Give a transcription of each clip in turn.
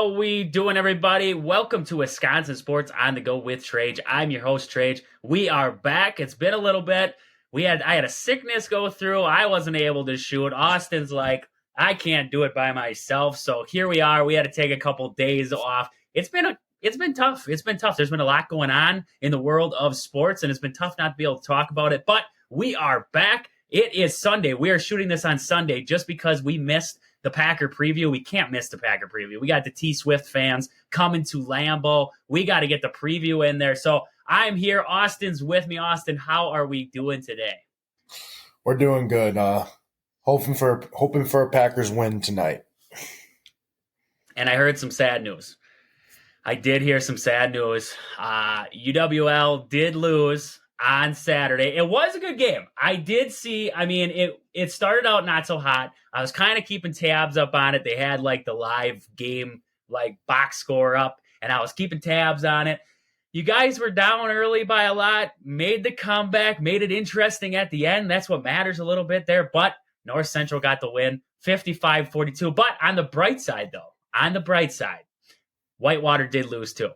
How we doing, everybody? Welcome to Wisconsin Sports on the Go with Trage. I'm your host, Trage. We are back. It's been a little bit. I had a sickness go through. I wasn't able to shoot. Austin's like, I can't do it by myself. So here we are. We had to take a couple days off. It's been tough. It's been tough. There's been a lot going on in the world of sports, and it's been tough not to be able to talk about it. But we are back. It is Sunday. We are shooting this on Sunday just because we missed the Packer preview. We can't miss the Packer preview. We got the T-Swift fans coming to Lambeau. We got to get the preview in there. So I'm here. Austin's with me. Austin, how are we doing today? We're doing good. Hoping for a Packers win tonight. And I heard some sad news. I did hear some sad news. UWL did lose on Saturday. It was a good game. I did see, it started out not so hot. I was kind of keeping tabs up on it. They had like the live game, like box score up, and I was keeping tabs on it. You guys were down early by a lot, made the comeback, made it interesting at the end. That's what matters a little bit there. But North Central got the win, 55-42. But on the bright side, Whitewater did lose too.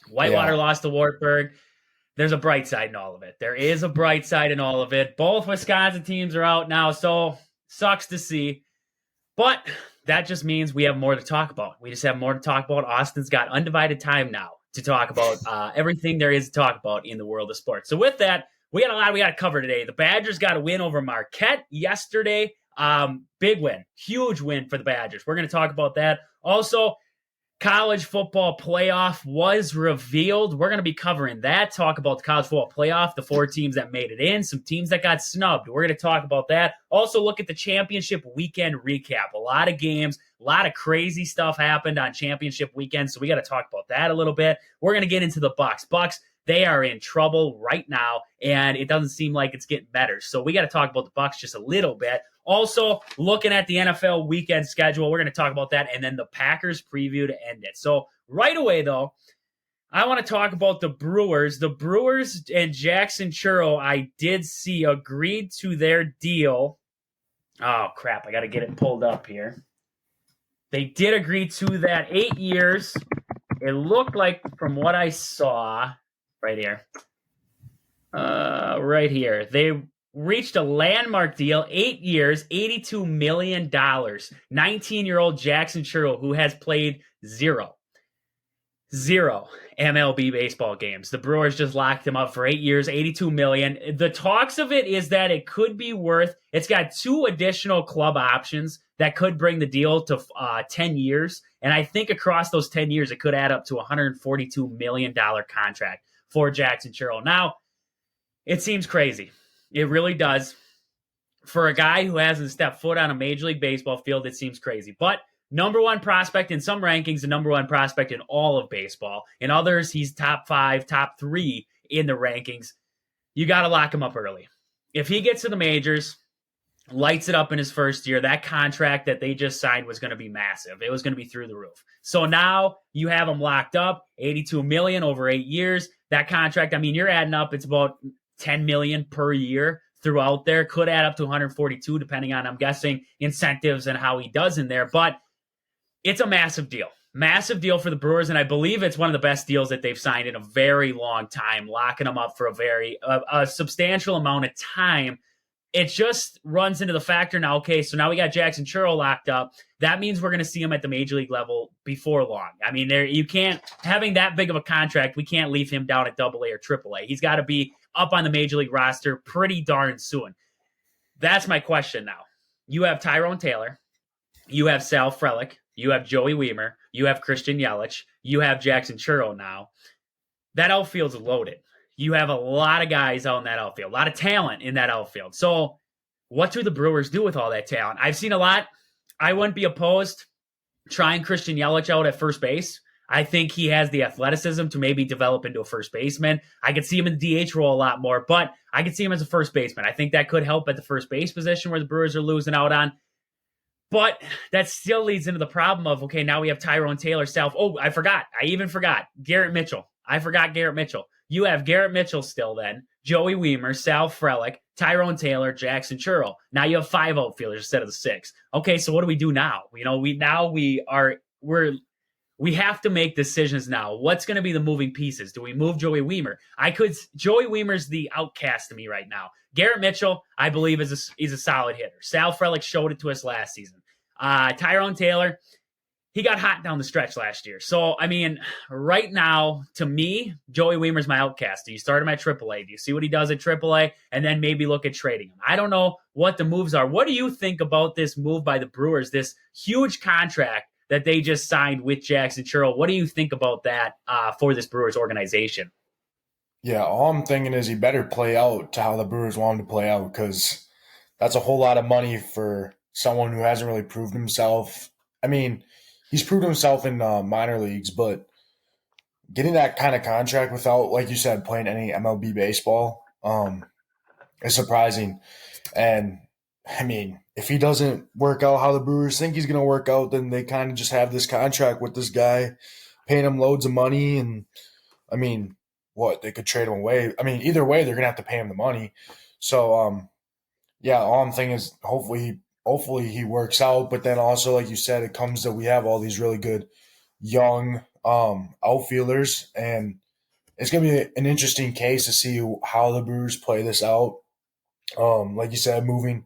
Whitewater lost to Wartburg. There's a bright side in all of it. There is a bright side in all of it. Both Wisconsin teams are out now, so sucks to see. But that just means we have more to talk about. We just have more to talk about. Austin's got undivided time now to talk about everything there is to talk about in the world of sports. So with that, we got a lot we got to cover today. The Badgers got a win over Marquette yesterday. Big win. Huge win for the Badgers. We're going to talk about that. Also, college football playoff was revealed. We're going to be covering that, talk about the college football playoff, the 4 teams that made it in, some teams that got snubbed. We're going to talk about that. Also look at the championship weekend recap. A lot of games, a lot of crazy stuff happened on championship weekend, so we got to talk about that a little bit. We're going to get into the Bucks. Bucks, they are in trouble right now, and it doesn't seem like it's getting better. So we got to talk about the Bucks just a little bit. Also, looking at the NFL weekend schedule, we're going to talk about that, and then the Packers preview to end it. So right away, though, I want to talk about the Brewers. The Brewers and Jackson Churro, I did see, agreed to their deal. Oh, crap. I got to get it pulled up here. They did agree to that 8 years. It looked like, from what I saw, right here, they reached a landmark deal, 8 years, $82 million. 19-year-old Jackson Churro, who has played zero MLB baseball games. The Brewers just locked him up for 8 years, $82 million. The talks of it is that it could be worth, it's got 2 additional club options that could bring the deal to 10 years. And I think across those 10 years, it could add up to a $142 million contract for Jackson Churro. Now, it seems crazy. It really does. For a guy who hasn't stepped foot on a Major League Baseball field, it seems crazy. But number 1 prospect in some rankings, the number 1 prospect in all of baseball. In others, he's top 5, top 3 in the rankings. You got to lock him up early. If he gets to the majors, lights it up in his first year, that contract that they just signed was going to be massive. It was going to be through the roof. So now you have him locked up, $82 million over 8 years. That contract, you're adding up, it's about $10 million per year throughout there. Could add up to 142, depending on, I'm guessing, incentives and how he does in there. But it's a massive deal. Massive deal for the Brewers, and I believe it's one of the best deals that they've signed in a very long time, locking them up for a substantial amount of time. It just runs into the factor now, okay, so now we got Jackson Churro locked up. That means we're going to see him at the Major League level before long. You can't, having that big of a contract, we can't leave him down at AA or AAA. He's got to be up on the Major League roster pretty darn soon. That's my question now. You have Tyrone Taylor. You have Sal Frelick. You have Joey Weimer. You have Christian Yelich. You have Jackson Churro now. That outfield's loaded. You have a lot of guys out in that outfield, a lot of talent in that outfield. So what do the Brewers do with all that talent? I've seen a lot. I wouldn't be opposed trying Christian Yelich out at first base. I think he has the athleticism to maybe develop into a first baseman. I could see him in the DH role a lot more, but I could see him as a first baseman. I think that could help at the first base position where the Brewers are losing out on. But that still leads into the problem of, okay, now we have Tyrone Taylor, I even forgot Garrett Mitchell. You have Garrett Mitchell still then, Joey Weimer, Sal Frelick, Tyrone Taylor, Jackson Churro. Now you have 5 outfielders instead of the 6. Okay, so what do we do now? We are we have to make decisions now. What's going to be the moving pieces? Do we move Joey Wiemer? Joey Wiemer's the outcast to me right now. Garrett Mitchell, I believe, is a solid hitter. Sal Frelick showed it to us last season. Tyrone Taylor, he got hot down the stretch last year. So, I mean, right now, to me, Joey Wiemer's my outcast. Do you start him at AAA? Do you see what he does at AAA? And then maybe look at trading him. I don't know what the moves are. What do you think about this move by the Brewers, this huge contract that they just signed with Jackson Churro? What do you think about that for this Brewers organization? Yeah, all I'm thinking is he better play out to how the Brewers want him to play out, because that's a whole lot of money for someone who hasn't really proved himself. I mean, he's proved himself in minor leagues, but getting that kind of contract without, like you said, playing any MLB baseball is surprising. And, I mean, if he doesn't work out how the Brewers think he's going to work out, then they kind of just have this contract with this guy, paying him loads of money. And, I mean, they could trade him away. I mean, either way, they're going to have to pay him the money. So, yeah, all I'm thinking is hopefully he works out. But then also, like you said, it comes that we have all these really good young outfielders, and it's going to be an interesting case to see how the Brewers play this out. Like you said, moving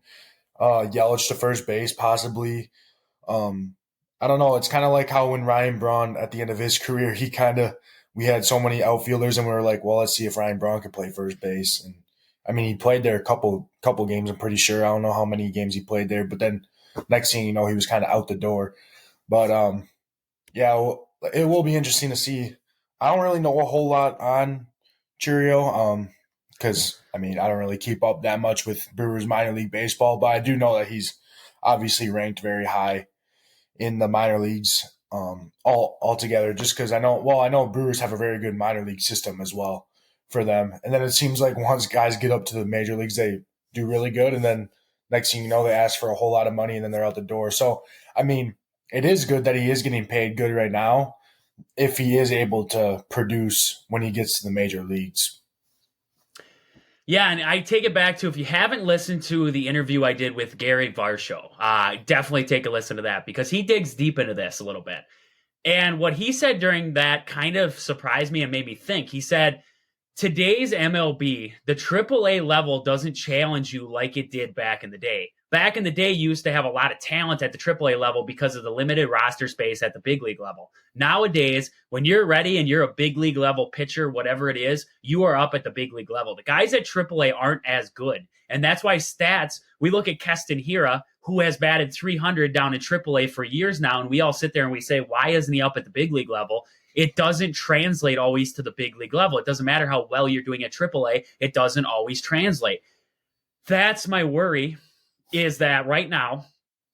Yelich to first base, possibly. I don't know. It's kind of like how when Ryan Braun at the end of his career, we had so many outfielders, and we were like, well, let's see if Ryan Braun can play first base. And I mean, he played there a couple games, I'm pretty sure. I don't know how many games he played there, but then next thing you know, he was kind of out the door. But yeah, it will be interesting to see. I don't really know a whole lot on Churro, because I mean, I don't really keep up that much with Brewers minor league baseball, but I do know that he's obviously ranked very high in the minor leagues all together, just because I know Brewers have a very good minor league system as well for them. And then it seems like once guys get up to the major leagues, they do really good. And then next thing you know, they ask for a whole lot of money and then they're out the door. So, I mean, it is good that he is getting paid good right now if he is able to produce when he gets to the major leagues. Yeah, and I take it back to, if you haven't listened to the interview I did with Gary Varsho, definitely take a listen to that, because he digs deep into this a little bit. And what he said during that kind of surprised me and made me think. He said, today's MLB, the AAA level doesn't challenge you like it did back in the day. Back in the day, you used to have a lot of talent at the AAA level because of the limited roster space at the big league level. Nowadays, when you're ready and you're a big league level pitcher, whatever it is, you are up at the big league level. The guys at AAA aren't as good. And that's why stats, we look at Keston Hiura, who has batted 300 down in AAA for years now, and we all sit there and we say, why isn't he up at the big league level? It doesn't translate always to the big league level. It doesn't matter how well you're doing at AAA. It doesn't always translate. That's my worry, is that right now,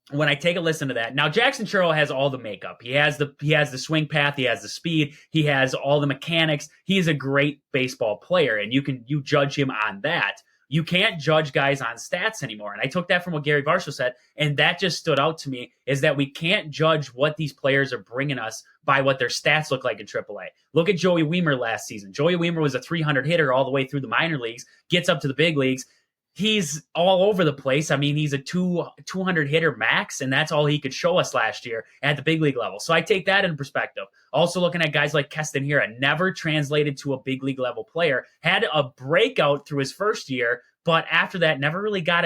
when I take a listen to that, now Jackson Churro has all the makeup. He has the swing path. He has the speed. He has all the mechanics. He is a great baseball player, and you judge him on that. You can't judge guys on stats anymore. And I took that from what Gary Varsho said, and that just stood out to me, is that we can't judge what these players are bringing us by what their stats look like in AAA. Look at Joey Wiemer last season. Joey Wiemer was a 300 hitter all the way through the minor leagues, gets up to the big leagues. He's all over the place. I mean, he's a 200 hitter max, and that's all he could show us last year at the big league level. So I take that in perspective. Also looking at guys like Keston Hiura, never translated to a big league level player, had a breakout through his first year, but after that, never really got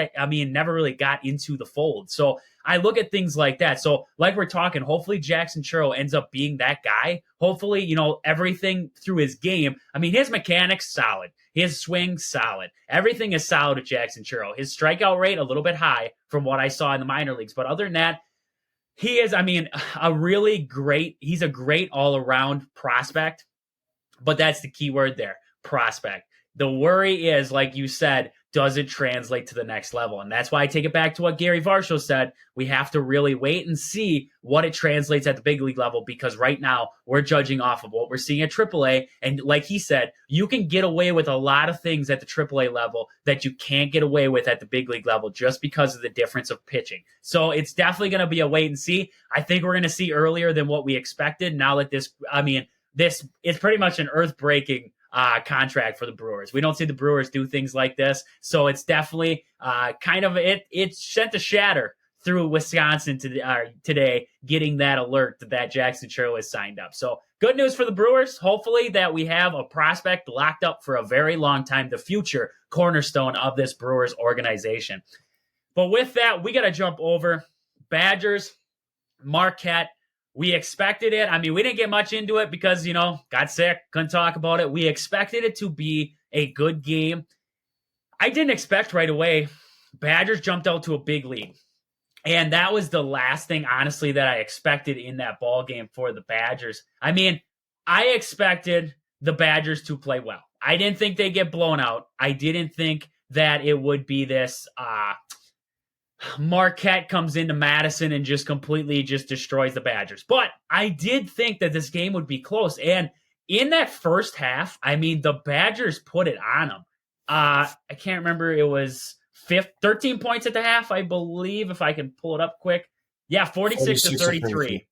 into the fold. So I look at things like that. So like we're talking, hopefully Jackson Churro ends up being that guy. Hopefully, everything through his game. I mean, his mechanics, solid. His swing, solid. Everything is solid with Jackson Churro. His strikeout rate, a little bit high from what I saw in the minor leagues. But other than that, he is, he's a great all-around prospect. But that's the key word there, prospect. The worry is, like you said, does it translate to the next level? And that's why I take it back to what Gary Varsho said. We have to really wait and see what it translates at the big league level, because right now we're judging off of what we're seeing at AAA. And like he said, you can get away with a lot of things at the AAA level that you can't get away with at the big league level just because of the difference of pitching. So it's definitely going to be a wait and see. I think we're going to see earlier than what we expected. Now that this is pretty much an earth-breaking contract for the Brewers. We don't see the Brewers do things like this, so it's definitely it sent a shatter through Wisconsin today, getting that alert that Jackson Churro is signed up. So good news for the Brewers. Hopefully that we have a prospect locked up for a very long time, the future cornerstone of this Brewers organization. But with that, we got to jump over Badgers, Marquette. We expected it. I mean, we didn't get much into it because, got sick, couldn't talk about it. We expected it to be a good game. I didn't expect right away. Badgers jumped out to a big lead. And that was the last thing, honestly, that I expected in that ball game for the Badgers. I mean, I expected the Badgers to play well. I didn't think they'd get blown out. I didn't think that it would be this Marquette comes into Madison and just completely just destroys the Badgers. But I did think that this game would be close. And in that first half, I mean, the Badgers put it on them. I can't remember. It was 13 points at the half, I believe, if I can pull it up quick. Yeah, 46 to 33.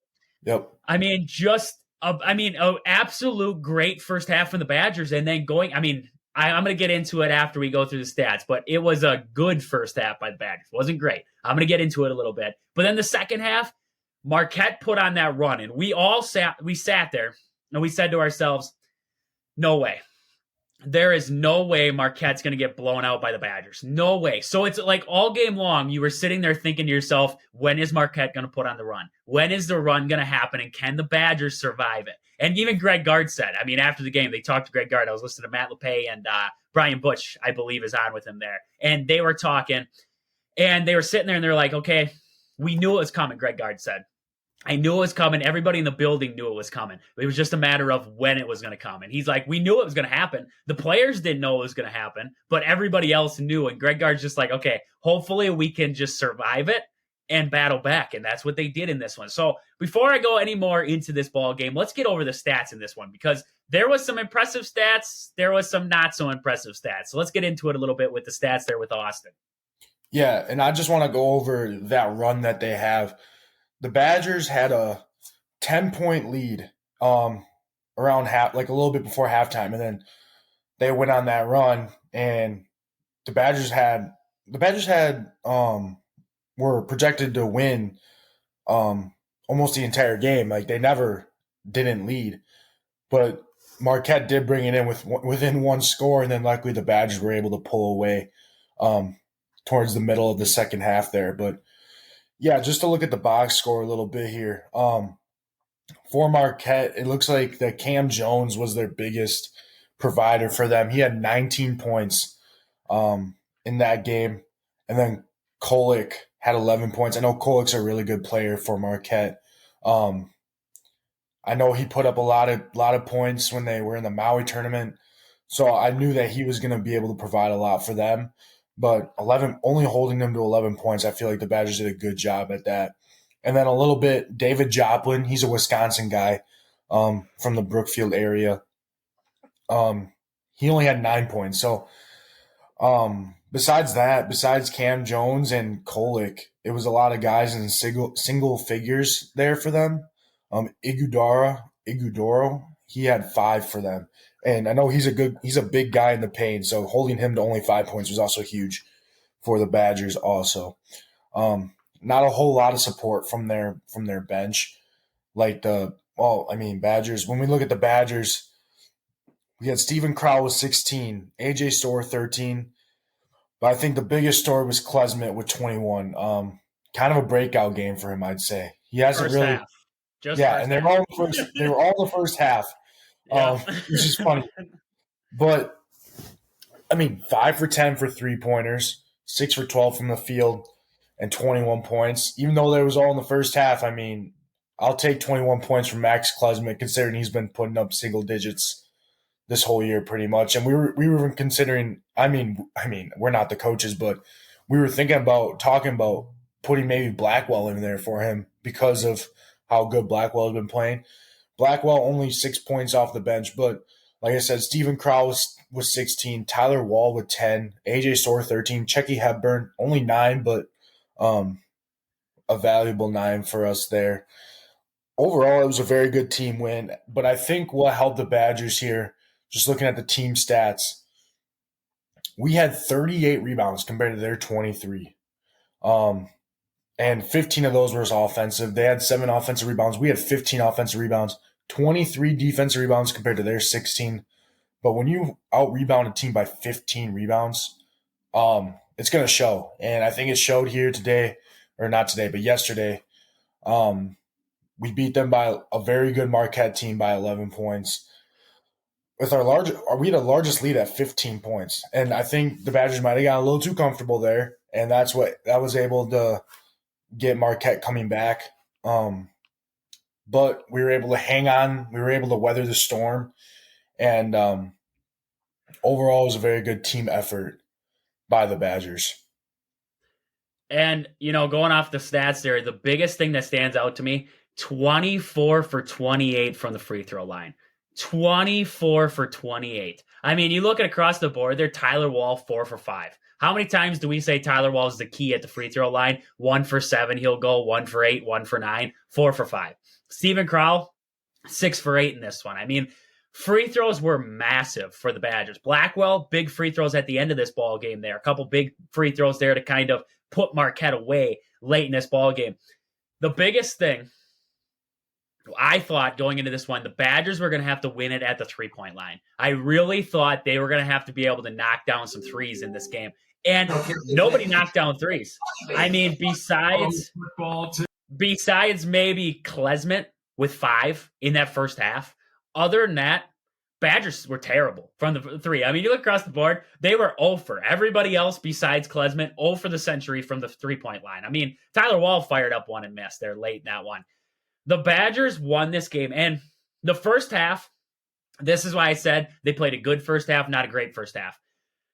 Yep. I mean, an absolute great first half for the Badgers. And then I'm going to get into it after we go through the stats, but it was a good first half by the Badgers. It wasn't great. I'm going to get into it a little bit. But then the second half, Marquette put on that run, and we sat there, and we said to ourselves, no way. There is no way Marquette's going to get blown out by the Badgers. No way. So it's like all game long, you were sitting there thinking to yourself, when is Marquette going to put on the run? When is the run going to happen, and can the Badgers survive it? And even Greg Gard said, after the game, they talked to Greg Gard. I was listening to Matt LePay and Brian Butch, I believe, is on with him there. And they were talking, and they were sitting there, and they're like, okay, we knew it was coming, Greg Gard said. I knew it was coming. Everybody in the building knew it was coming. It was just a matter of when it was going to come. And he's like, we knew it was going to happen. The players didn't know it was going to happen, but everybody else knew. And Greg Gard's just like, okay, hopefully we can just survive it and battle back. And that's what they did in this one. So before I go any more into this ball game, let's get over the stats in this one, because there was some impressive stats. There was some not so impressive stats. So let's get into it a little bit with the stats there with Austin. Yeah, and I just want to go over that run that they have. The Badgers had a 10-point lead around half, like a little bit before halftime, and then they went on that run, and the Badgers were projected to win almost the entire game. Like, they never didn't lead, but Marquette did bring it in within one score, and then luckily the Badgers were able to pull away towards the middle of the second half there. But yeah, just to look at the box score a little bit here. For Marquette, it looks like that Cam Jones was their biggest provider for them. He had 19 points in that game. And then Kolek had 11 points. I know Kolek's a really good player for Marquette. I know he put up a lot of points when they were in the Maui tournament. So I knew that he was going to be able to provide a lot for them. But only holding them to 11 points, I feel like the Badgers did a good job at that. And then a little bit, David Joplin, he's a Wisconsin guy from the Brookfield area. He only had 9 points. So besides Cam Jones and Kolek, it was a lot of guys in single figures there for them. Igudoro, he had 5 for them. And I know he's a big guy in the paint, so holding him to only 5 points was also huge for the Badgers also. Not a whole lot of support from their bench. Badgers, when we look at the Badgers, we had Steven Crowl with 16, AJ Storr 13, but I think the biggest story was Klesmit with 21. Kind of a breakout game for him, I'd say. He hasn't First really half. And they were all the first half. Which is funny. But, 5 for 10 for 3-pointers, 6 for 12 from the field, and 21 points. Even though there was all in the first half, I'll take 21 points from Max Klesmit, considering he's been putting up single digits this whole year pretty much. And we were considering, we're not the coaches, but we were talking about putting maybe Blackwell in there for him because of how good Blackwell has been playing. Blackwell only 6 points off the bench, but like I said, Steven Crowl was 16, Tyler Wall with 10, AJ Storr 13, Checky Hepburn only 9, but a valuable 9 for us there. Overall, it was a very good team win, but I think what helped the Badgers here, just looking at the team stats, we had 38 rebounds compared to their 23. and 15 of those were offensive. They had 7 offensive rebounds. We had 15 offensive rebounds, 23 defensive rebounds compared to their 16. But when you out rebound a team by 15 rebounds, it's going to show. And I think it showed here today, or not today, but yesterday. We beat them by a very good Marquette team by 11 points. We had the largest lead at 15 points, and I think the Badgers might have got a little too comfortable there, and that was able to get Marquette coming back. But we were able to hang on. We were able to weather the storm, and overall, it was a very good team effort by the Badgers. And, going off the stats there, the biggest thing that stands out to me, 24 for 28 from the free throw line. 24 for 28. I mean, you look at across the board there, Tyler Wall, 4 for 5. How many times do we say Tyler Wall is the key at the free throw line? 1 for 7, he'll go 1 for 8, 1 for 9, 4 for 5. Steven Crowell, 6 for 8 in this one. I mean, free throws were massive for the Badgers. Blackwell, big free throws at the end of this ball game there. A couple big free throws there to kind of put Marquette away late in this ball game. The biggest thing I thought going into this one, the Badgers were going to have to win it at the 3-point line. I really thought they were going to have to be able to knock down some threes in this game. And nobody knocked down threes. I mean, besides maybe Klesmit with 5 in that first half, other than that, Badgers were terrible from the 3. I mean, you look across the board, they were 0 for. Everybody else besides Klesmit, 0 for the century from the 3-point line. I mean, Tyler Wall fired up one and missed there late in that one. The Badgers won this game, and the first half, this is why I said they played a good first half, not a great first half.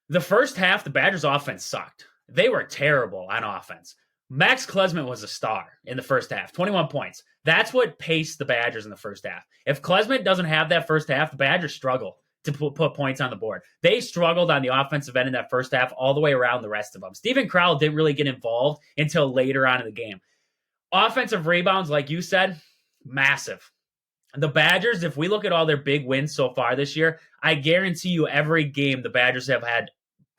The first half, the Badgers' offense sucked. They were terrible on offense. Max Klesmit was a star in the first half, 21 points. That's what paced the Badgers in the first half. If Klesmit doesn't have that first half, the Badgers struggle to put points on the board. They struggled on the offensive end in that first half all the way around the rest of them. Steven Crowell didn't really get involved until later on in the game. Offensive rebounds, like you said, massive. The Badgers, if we look at all their big wins so far this year, I guarantee you every game the Badgers have had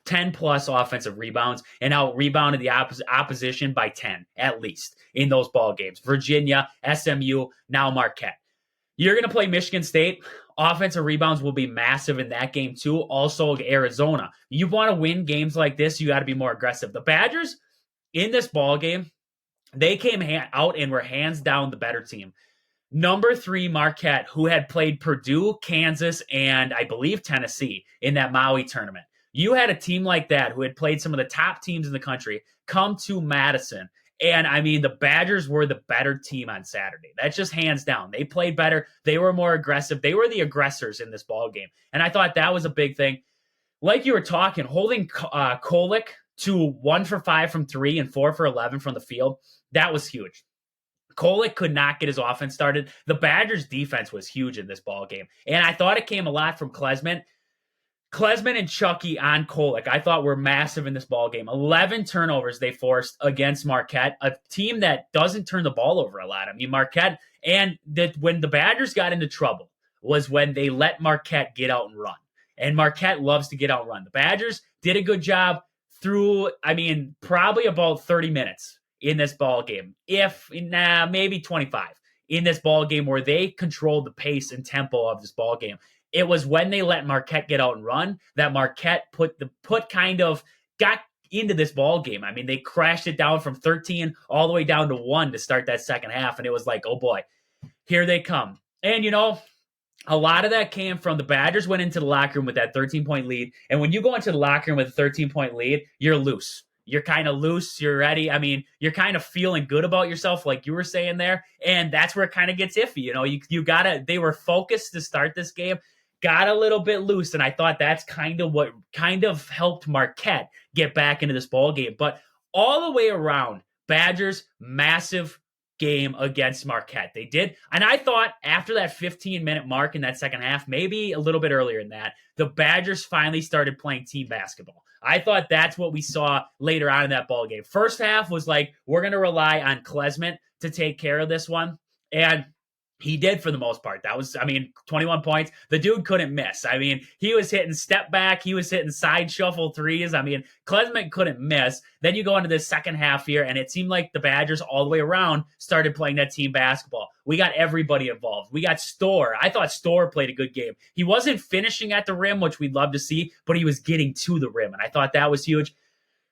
10-plus offensive rebounds and out-rebounded the opposition by 10, at least, in those ball games. Virginia, SMU, now Marquette. You're going to play Michigan State. Offensive rebounds will be massive in that game, too. Also, Arizona. You want to win games like this, you got to be more aggressive. The Badgers, in this ball game, they came out and were hands down the better team. Number 3, Marquette, who had played Purdue, Kansas, and I believe Tennessee in that Maui tournament. You had a team like that who had played some of the top teams in the country come to Madison. And, I mean, the Badgers were the better team on Saturday. That's just hands down. They played better. They were more aggressive. They were the aggressors in this ball game. And I thought that was a big thing. Like you were talking, holding Kolek to 1 for 5 from 3 and 4 for 11 from the field, that was huge. Kolek could not get his offense started. The Badgers' defense was huge in this ball game. And I thought it came a lot from Klesmit. Klesmit and Chucky on Kolek, I thought were massive in this ball game. 11 turnovers they forced against Marquette, a team that doesn't turn the ball over a lot. I mean, Marquette, and that when the Badgers got into trouble was when they let Marquette get out and run. And Marquette loves to get out and run. The Badgers did a good job through, probably about 30 minutes in this ball game. Maybe 25 in this ball game where they controlled the pace and tempo of this ball game. It was when they let Marquette get out and run that Marquette got into this ball game. I mean, they crashed it down from 13 all the way down to 1 to start that second half. And it was like, oh boy, here they come. And, a lot of that came from the Badgers went into the locker room with that 13-point lead. And when you go into the locker room with a 13-point lead, you're loose. You're kind of loose. You're ready. I mean, you're kind of feeling good about yourself, like you were saying there. And that's where it kind of gets iffy. They were focused to start this game, got a little bit loose. And I thought that's kind of what kind of helped Marquette get back into this ball game. But all the way around, Badgers, massive game against Marquette. They did. And I thought after that 15-minute mark in that second half, maybe a little bit earlier than that, the Badgers finally started playing team basketball. I thought that's what we saw later on in that ball game. First half was like, we're going to rely on Klesmit to take care of this one. And He did for the most part. That was, 21 points. The dude couldn't miss. He was hitting step back. He was hitting side shuffle threes. Klesmit couldn't miss. Then you go into this second half here, and it seemed like the Badgers all the way around started playing that team basketball. We got everybody involved. We got Storr. I thought Storr played a good game. He wasn't finishing at the rim, which we'd love to see, but he was getting to the rim, and I thought that was huge.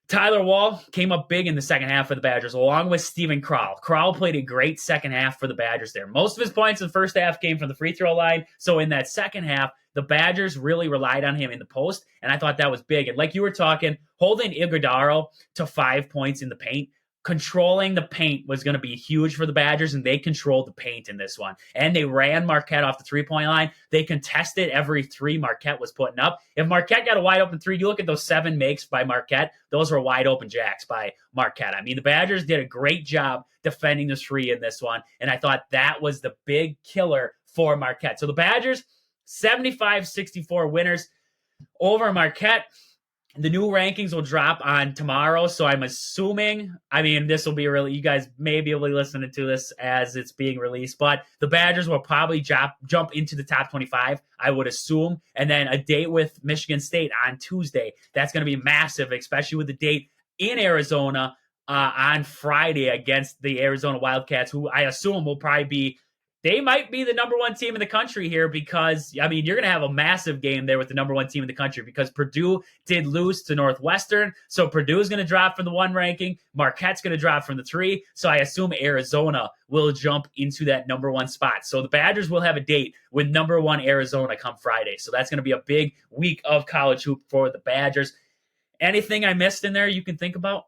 Tyler Wall came up big in the second half for the Badgers, along with Steven Crowell. Crowell played a great second half for the Badgers there. Most of his points in the first half came from the free throw line. So in that second half, the Badgers really relied on him in the post, and I thought that was big. And like you were talking, holding Iguodaro to 5 points in the paint, controlling the paint was going to be huge for the Badgers, and they controlled the paint in this one. And they ran Marquette off the three-point line. They contested every three Marquette was putting up. If Marquette got a wide-open three, you look at those 7 makes by Marquette, those were wide-open jacks by Marquette. The Badgers did a great job defending the three in this one, and I thought that was the big killer for Marquette. So the Badgers, 75-64 winners over Marquette. The new rankings will drop on tomorrow, so I'm assuming, this will be really, you guys may be able to listen to this as it's being released, but the Badgers will probably jump into the top 25, I would assume, and then a date with Michigan State on Tuesday. That's going to be massive, especially with the date in Arizona on Friday against the Arizona Wildcats, who I assume will probably be, they might be the number one team in the country here because, you're going to have a massive game there with the number one team in the country because Purdue did lose to Northwestern. So Purdue is going to drop from the 1 ranking. Marquette's going to drop from the 3. So I assume Arizona will jump into that number 1 spot. So the Badgers will have a date with number 1 Arizona come Friday. So that's going to be a big week of college hoop for the Badgers. Anything I missed in there you can think about?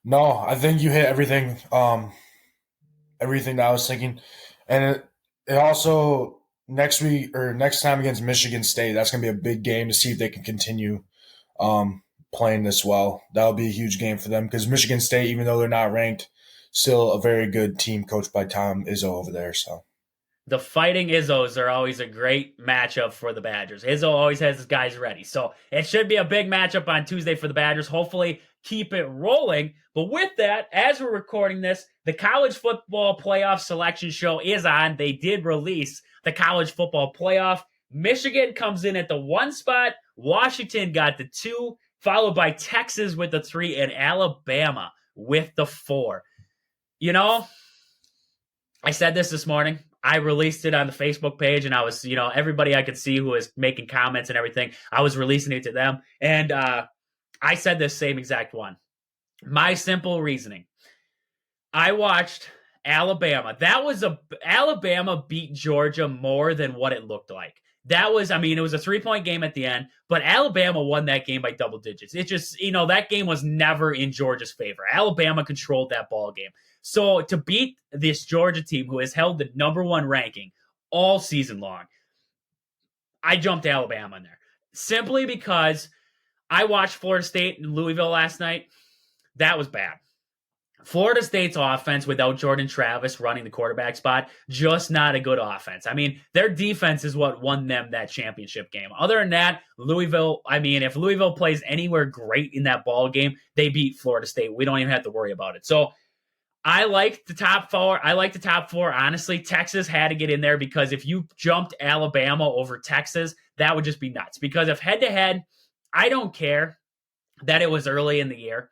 No, I think you hit everything. Everything that I was thinking. And it also next week or next time against Michigan State, that's going to be a big game to see if they can continue playing this well. That'll be a huge game for them because Michigan State, even though they're not ranked, still a very good team coached by Tom Izzo over there. So the Fighting Izzos are always a great matchup for the Badgers. Izzo always has his guys ready. So it should be a big matchup on Tuesday for the Badgers. Hopefully keep it rolling. But with that, as we're recording this, the college football playoff selection show is on. They did release the college football playoff. Michigan comes in at the 1 spot. Washington got the 2, followed by Texas with the 3 and Alabama with the 4. I said this morning. I released it on the Facebook page, and I was, everybody I could see who was making comments and everything, I was releasing it to them. And I said this same exact one. My simple reasoning. I watched Alabama. Alabama beat Georgia more than what it looked like. That was, it was a 3-point game at the end, but Alabama won that game by double digits. It just, that game was never in Georgia's favor. Alabama controlled that ball game. So to beat this Georgia team who has held the number 1 ranking all season long, I jumped Alabama in there simply because I watched Florida State and Louisville last night. That was bad. Florida State's offense without Jordan Travis running the quarterback spot, just not a good offense. Their defense is what won them that championship game. Other than that, Louisville, if Louisville plays anywhere great in that ball game, they beat Florida State. We don't even have to worry about it. So I like the top 4. Honestly, Texas had to get in there because if you jumped Alabama over Texas, that would just be nuts. Because if head-to-head, I don't care that it was early in the year.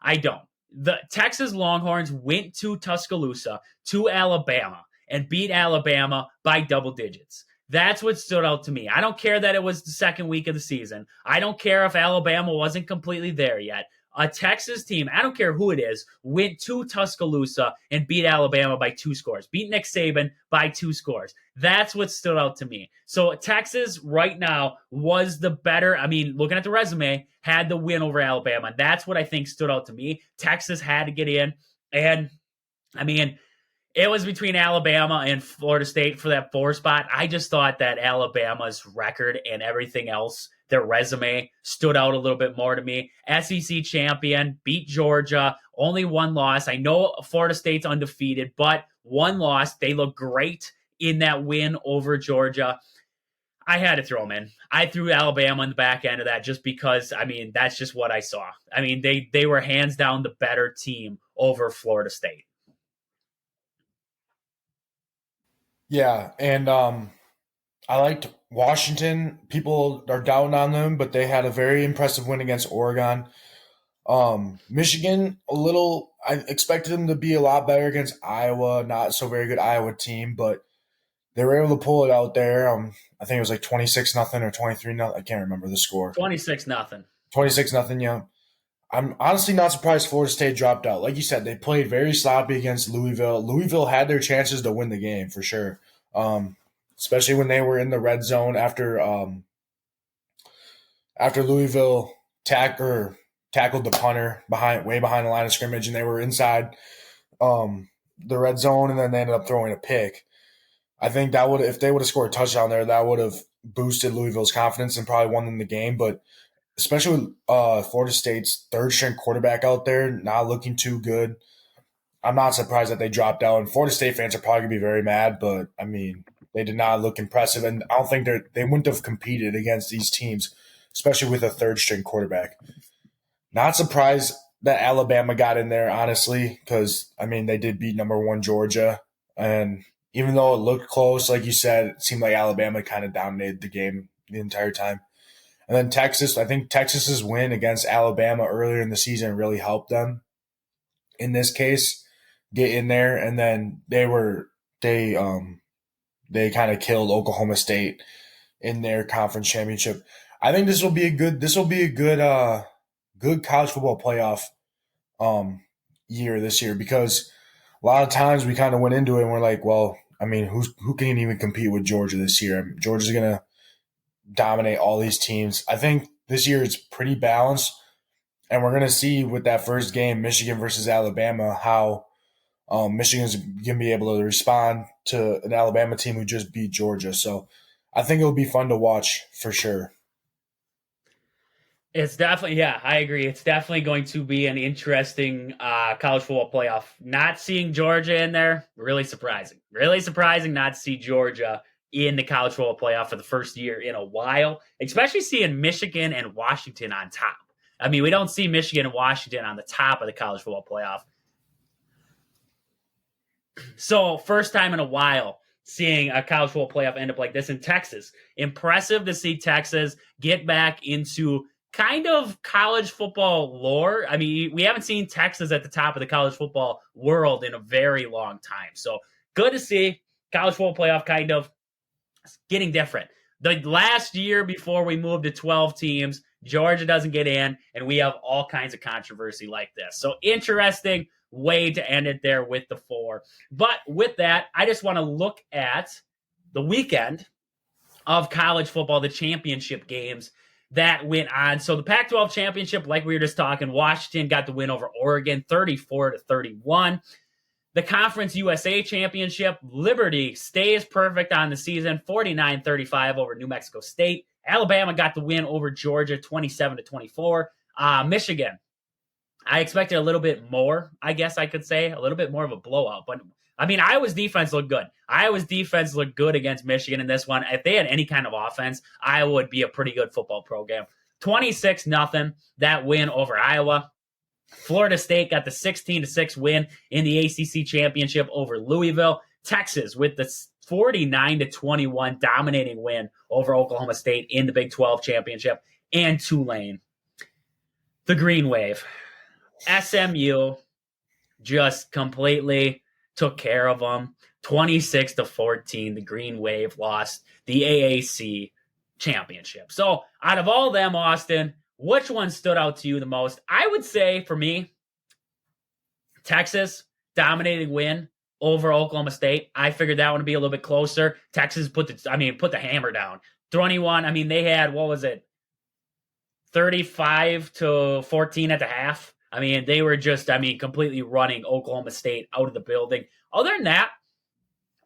I don't. The Texas Longhorns went to Tuscaloosa, to Alabama, and beat Alabama by double digits. That's what stood out to me. I don't care that it was the second week of the season. I don't care if Alabama wasn't completely there yet. A Texas team, I don't care who it is, went to Tuscaloosa and beat Alabama by 2 scores. Beat Nick Saban by 2 scores. That's what stood out to me. So Texas right now was the better, looking at the resume, had the win over Alabama. That's what I think stood out to me. Texas had to get in. And, it was between Alabama and Florida State for that 4 spot. I just thought that Alabama's record and everything else, their resume, stood out a little bit more to me. SEC champion, beat Georgia, only 1 loss. I know Florida State's undefeated, but 1 loss. They look great in that win over Georgia. I had to throw them in. I threw Alabama in the back end of that just because, that's just what I saw. They were hands down the better team over Florida State. Yeah, and I liked Washington. People are down on them, but they had a very impressive win against Oregon. Michigan, a little. I expected them to be a lot better against Iowa. Not so very good Iowa team, but they were able to pull it out there. I think it was like 26-0 or 23-0. I can't remember the score. 26-0. 26-0. Yeah, I'm honestly not surprised Florida State dropped out. Like you said, they played very sloppy against Louisville. Louisville had their chances to win the game for sure, especially when they were in the red zone after Louisville tackled the punter way behind the line of scrimmage, and they were inside the red zone, and then they ended up throwing a pick. I think that would, if they would have scored a touchdown there, that would have boosted Louisville's confidence and probably won them the game. But especially with Florida State's third string quarterback out there not looking too good, I'm not surprised that they dropped out. And Florida State fans are probably gonna be very mad, but I mean, they did not look impressive, and I don't think they wouldn't have competed against these teams, especially with a third string quarterback. Not surprised that Alabama got in there, honestly, because I mean they did beat number one Georgia, and even though it looked close, like you said, it seemed like Alabama kind of dominated the game the entire time. And then Texas, I think Texas's win against Alabama earlier in the season really helped them in this case get in there, and then they kind of killed Oklahoma State in their conference championship. I think this will be a good college football playoff year this year, because a lot of times we kind of went into it and we're like, well, I mean, who can even compete with Georgia this year? I mean, Georgia's going to dominate all these teams. I think this year it's pretty balanced, and we're going to see with that first game, Michigan versus Alabama, how Michigan's going to be able to respond to an Alabama team who just beat Georgia. So I think it'll be fun to watch for sure. It's definitely, yeah, I agree. It's definitely going to be an interesting college football playoff. Not seeing Georgia in there, really surprising. Really surprising not to see Georgia in the college football playoff for the first year in a while, especially seeing Michigan and Washington on top. I mean, we don't see Michigan and Washington on the top of the college football playoff. So, first time in a while seeing a college football playoff end up like this in Texas. Impressive to see Texas get back into kind of college football lore. I mean, we haven't seen Texas at the top of the college football world in a very long time. So, good to see college football playoff kind of getting different. The last year before we moved to 12 teams, Georgia doesn't get in, and we have all kinds of controversy like this. So, interesting way to end it there with the 4. But with that, I just want to look at the weekend of college football, the championship games that went on. So the Pac-12 championship, like we were just talking, Washington got the win over Oregon, 34-31. The Conference USA championship, Liberty stays perfect on the season, 49-35 over New Mexico State. Alabama got the win over Georgia, 27-24. Michigan, I expected a little bit more, I guess I could say, a little bit more of a blowout. But, I mean, Iowa's defense looked good. Iowa's defense looked good against Michigan in this one. If they had any kind of offense, Iowa would be a pretty good football program. 26-0, that win over Iowa. Florida State got the 16-6 win in the ACC championship over Louisville. Texas with the 49-21 dominating win over Oklahoma State in the Big 12 championship. And Tulane, the Green Wave. SMU just completely took care of them. 26-14, the Green Wave lost the AAC championship. So out of all them, Austin, which one stood out to you the most? I would say for me, Texas dominating win over Oklahoma State. I figured that one would be a little bit closer. Texas put the hammer down. 21, I mean, they had, what was it? 35-14 at the half. I mean, they were just, completely running Oklahoma State out of the building. Other than that,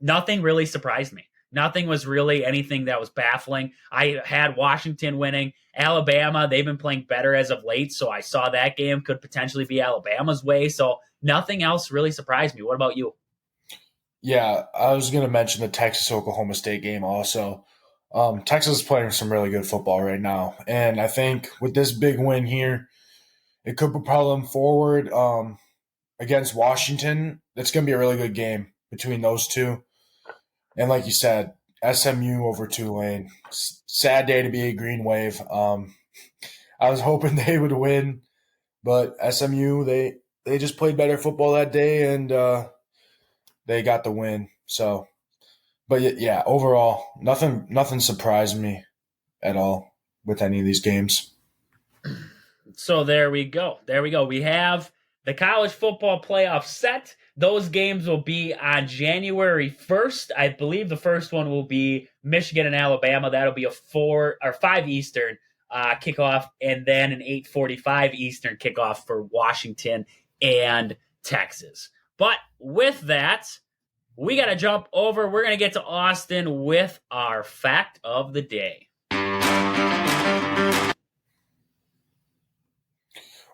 nothing really surprised me. Nothing was really anything that was baffling. I had Washington winning. Alabama, they've been playing better as of late, so I saw that game could potentially be Alabama's way. So nothing else really surprised me. What about you? Yeah, I was going to mention the Texas-Oklahoma State game also. Texas is playing some really good football right now, and I think with this big win here, it could propel them forward against Washington. It's going to be a really good game between those two. And like you said, SMU over Tulane. Sad day to be a Green Wave. I was hoping they would win, but SMU they just played better football that day, and they got the win. So, but yeah, overall, nothing surprised me at all with any of these games. So there we go. There we go. We have the college football playoff set. Those games will be on January 1st. I believe the first one will be Michigan and Alabama. That'll be a 4 or 5 Eastern kickoff, and then an 8:45 Eastern kickoff for Washington and Texas. But with that, we got to jump over. We're going to get to Austin with our fact of the day.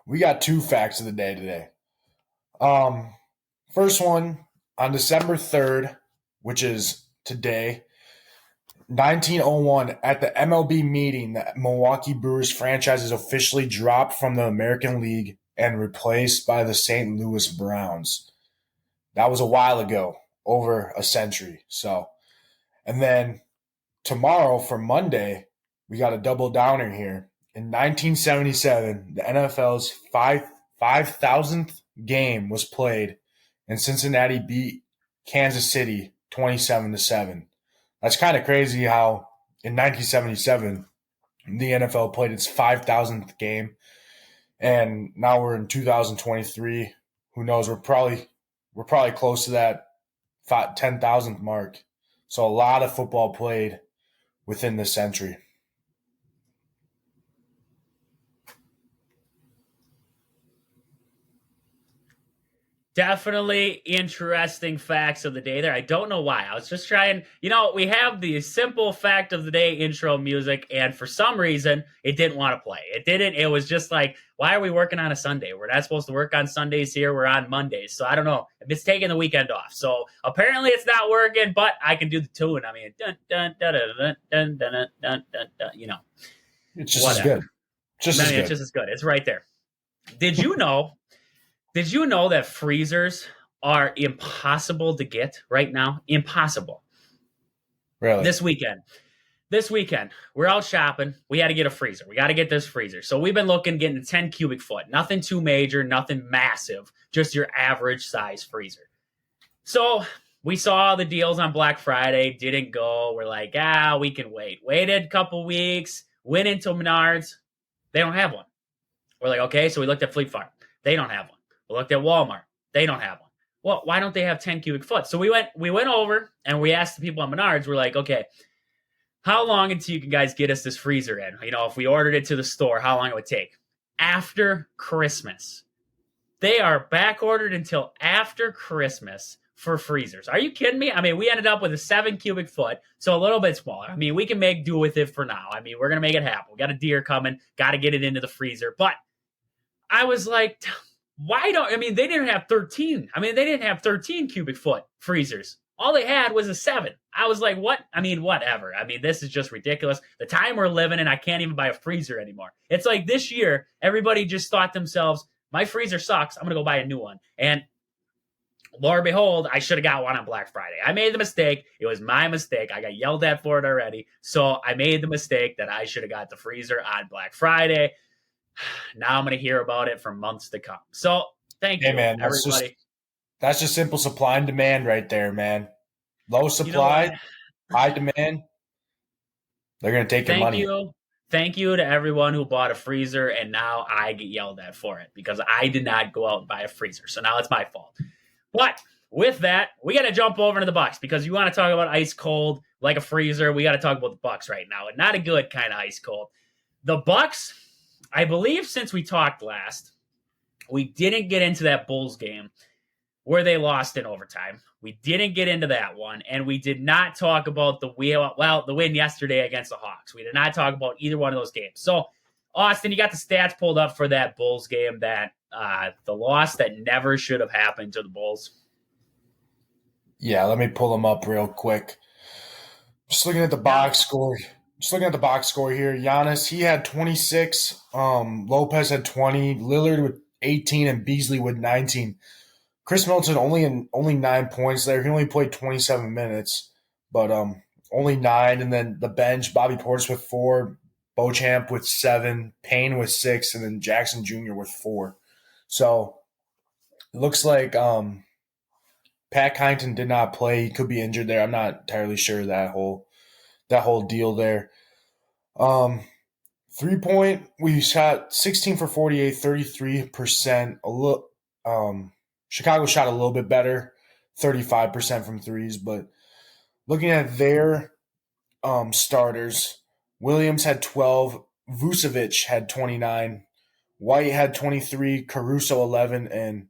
We got 2 facts of the day today. First one, on December 3rd, which is today, 1901, at the MLB meeting, the Milwaukee Brewers franchise is officially dropped from the American League and replaced by the St. Louis Browns. That was a while ago, over a century. So, and then tomorrow for Monday, we got a double downer here. In 1977, the NFL's 5,000th game was played, and Cincinnati beat Kansas City 27-7. That's kind of crazy how in 1977 the NFL played its 5,000th game, and now we're in 2023. Who knows? We're probably close to that 10,000th mark. So a lot of football played within this century. Definitely interesting facts of the day there. I don't know why. I was just trying, we have the simple fact of the day intro music, and for some reason, it didn't want to play. It didn't. It was just like, why are we working on a Sunday? We're not supposed to work on Sundays here. We're on Mondays. So I don't know. It's taking the weekend off. So apparently it's not working, but I can do the tune. I mean, dun, dun, dun, dun, dun, dun, dun, dun, dun, dun, It's just whatever. As good. It's just as good. It's right there. Did you know that freezers are impossible to get right now? Impossible. Really? This weekend, we're out shopping. We had to get a freezer. We got to get this freezer. So we've been getting a 10 cubic foot. Nothing too major, nothing massive, just your average size freezer. So we saw the deals on Black Friday, didn't go. We're like, we can wait. Waited a couple weeks, went into Menards. They don't have one. We're like, okay, so we looked at Fleet Farm. They don't have one. We looked at Walmart. They don't have one. Well, why don't they have 10 cubic foot? So we went over and we asked the people on Menards, we're like, okay, how long until you can guys get us this freezer in? If we ordered it to the store, how long it would take? After Christmas. They are back ordered until after Christmas for freezers. Are you kidding me? I mean, we ended up with a 7 cubic foot, so a little bit smaller. I mean, we can make do with it for now. I mean, we're going to make it happen. We got a deer coming, got to get it into the freezer. But I was like, they didn't have 13. I mean, they didn't have 13 cubic foot freezers. All they had was a 7. I was like, what? I mean, whatever. I mean, this is just ridiculous. The time we're living in, I can't even buy a freezer anymore. It's like this year, everybody just thought themselves, my freezer sucks. I'm going to go buy a new one. And Lord and behold, I should have got one on Black Friday. I made the mistake. It was my mistake. I got yelled at for it already. So I made the mistake that I should have got the freezer on Black Friday. Now I'm going to hear about it for months to come. So thank you, man, everybody. That's just simple supply and demand right there, man. Low supply, high demand. They're going to take your money. Thank you to everyone who bought a freezer, and now I get yelled at for it because I did not go out and buy a freezer. So now it's my fault. But with that, we got to jump over to the Bucks because you want to talk about ice cold like a freezer. We got to talk about the Bucks right now, and not a good kind of ice cold. The Bucks, I believe since we talked last, we didn't get into that Bulls game where they lost in overtime. We didn't get into that one, and we did not talk about the win yesterday against the Hawks. We did not talk about either one of those games. So, Austin, you got the stats pulled up for that Bulls game, that the loss that never should have happened to the Bulls. Yeah, let me pull them up real quick. Just looking at the box score. Here. Giannis, he had 26. Lopez had 20. Lillard with 18 and Beasley with 19. Chris Middleton only 9 points there. He only played 27 minutes. but only 9. And then the bench, Bobby Portis with 4, Beauchamp with 7, Payne with 6, and then Jackson Jr. with 4. So it looks like Pat Connaughton did not play. He could be injured there. I'm not entirely sure of that whole deal there. 3-point, we shot 16 for 48, 33%. Chicago shot a little bit better, 35% from threes. But looking at their starters, Williams had 12, Vucevic had 29, White had 23, Caruso 11, and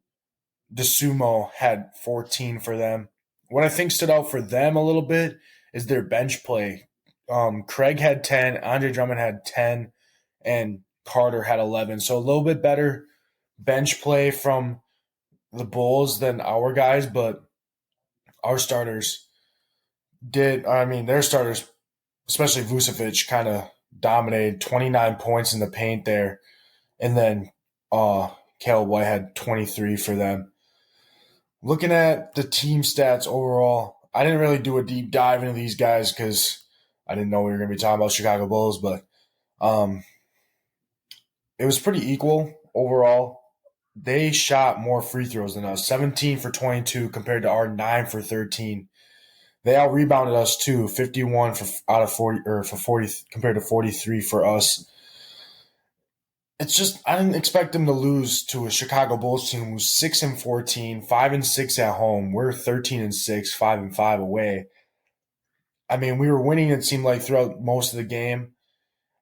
DeSumo had 14 for them. What I think stood out for them a little bit is their bench play. Craig had 10, Andre Drummond had 10, and Carter had 11. So a little bit better bench play from the Bulls than our guys, but our starters their starters, especially Vucevic, kind of dominated, 29 points in the paint there. And then Caleb White had 23 for them. Looking at the team stats overall, I didn't really do a deep dive into these guys because I didn't know we were going to be talking about Chicago Bulls, but it was pretty equal overall. They shot more free throws than us, 17 for 22 compared to our 9 for 13. They out rebounded us too, 51 out of 40 or for 40 compared to 43 for us. It's just I didn't expect them to lose to a Chicago Bulls team who's 6-14, 5-6 at home. We're 13-6, 5-5 away. I mean, we were winning, it seemed like, throughout most of the game.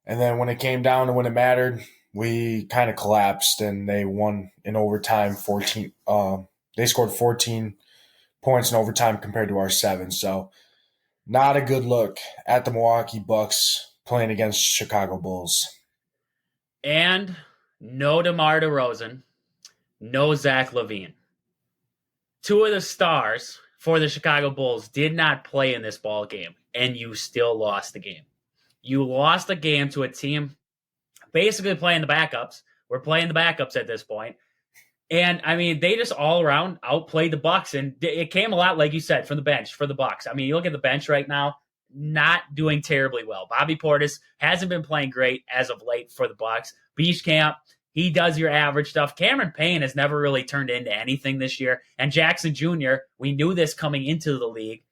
And then when it came down to when it mattered, we kind of collapsed and they won in overtime 14. They scored 14 points in overtime compared to our 7. So not a good look at the Milwaukee Bucks playing against Chicago Bulls. And no DeMar DeRozan, no Zach LaVine. 2 of the stars for the Chicago Bulls did not play in this ball game, and you still lost the game. You lost the game to a team basically playing the backups. We're playing the backups at this point. And, I mean, they just all around outplayed the Bucks, and it came a lot, like you said, from the bench for the Bucks. I mean, you look at the bench right now, not doing terribly well. Bobby Portis hasn't been playing great as of late for the Bucks. Beachcamp, he does your average stuff. Cameron Payne has never really turned into anything this year. And Jackson Jr., we knew this coming into the league.